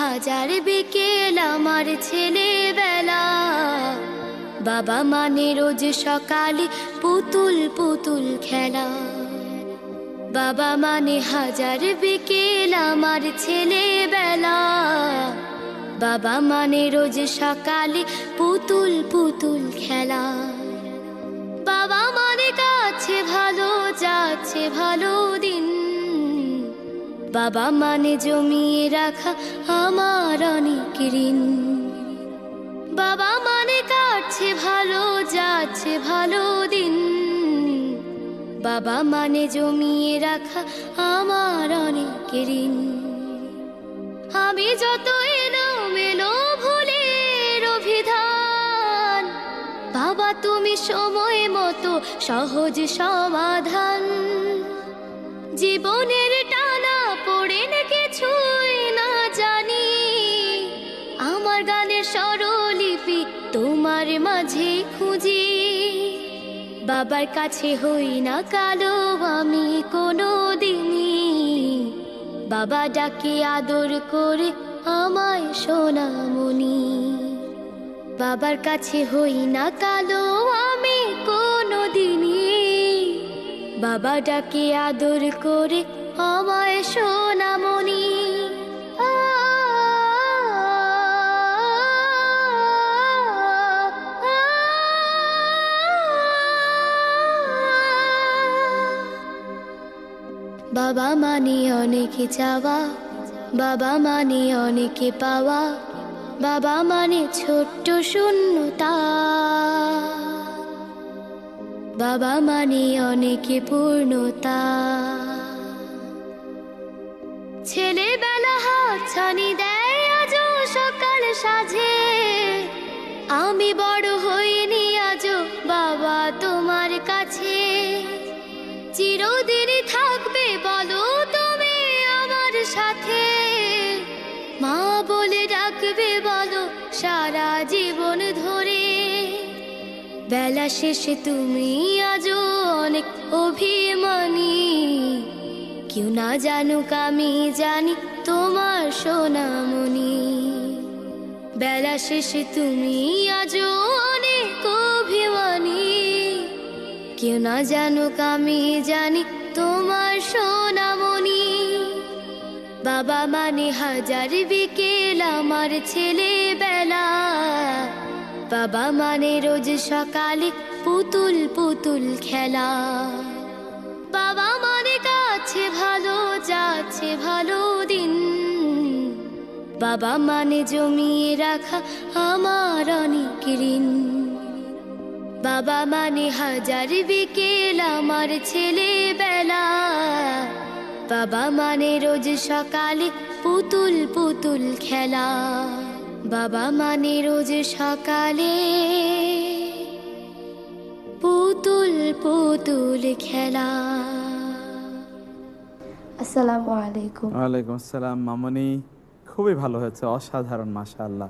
হাজার বিকেল আমার ছেলেবেলা। বাবা মানে রোজ সকালে পুতুল পুতুল খেলা। বাবা মানে হাজার বিকেল আমার ছেলেবেলা। বাবা মানে রোজ সকালে পুতুল পুতুল খেলা। বাবা মানে কাছে ভালো যাচ্ছে ভালো দিন। বাবা মানে জমিয়ে রাখা আমার অনেক ঋণ। বাবা মানে কাটছে ভালো যাচ্ছে ভালো দিন। বাবা মানে জমিয়ে রাখা আমার অনেক ঋণ। আমি যত এলোমেলো ভুলের অভিধান, বাবা তুমি সময় মতো সহজ সমাধান। জীবনের টানা পড়ে কিছুই না জানি, আমার গানের স্বরলিপি তোমার মাঝে খুঁজি। বাবার কাছে হই না কালো আমি কোনো দিনই, বাবা ডাকে আদর করে আমায় সোনামণি। বাবার কাছে হই না কালো আমি কোনো দিনই, বাবা ডাকে আদর করে আমায় সোনামণি। বাবা মানে অনেক চাওয়া, বাবা মানে অনেক পাওয়া। বাবা মানে ছোট্ট শূন্যতা, বাবা মানে অনেক পূর্ণতা। ছেলেবেলা হাত ছানি দেয় আজও সকাল সাজে। আমি বড় হইনি আজও বাবা তোমার কাছে। চিরদিনই থাকবে বলো তুমি আমার সাথে, মা বলে ডাকবে বলো সারা জীবন ধরে। বেলা শেষে তুমি আজও অনেক অভিমানী, কেউ না জানুক আমি জানি তোমার সোনামণি। বেলা শেষে তুমি আজও অনেক অভিমানী, কেউ না জানুক আমি জানি তোমার সোনামণি। বাবা মানে হাজার বিকেল আমার ছেলেবেলা। বাবা মানে রোজ সকালে পুতুল পুতুল খেলা। বাবা মানে কাছে ভালো যাচ্ছে ভালো দিন। বাবা মানে জমিয়ে রাখা আমার অনেক ঋণ। বাবা মানে হাজার বিকেল আমার ছেলেবেলা। বাবা মানে রোজ সকালে পুতুল পুতুল খেলা। বাবা মানে রোজ সকালে পুতুল পুতুল খেলা। আসসালামু আলাইকুম। ওয়ালাইকুম আসসালাম মামনি, খুবই ভালো হয়েছে, অসাধারণ, মাশাআল্লাহ।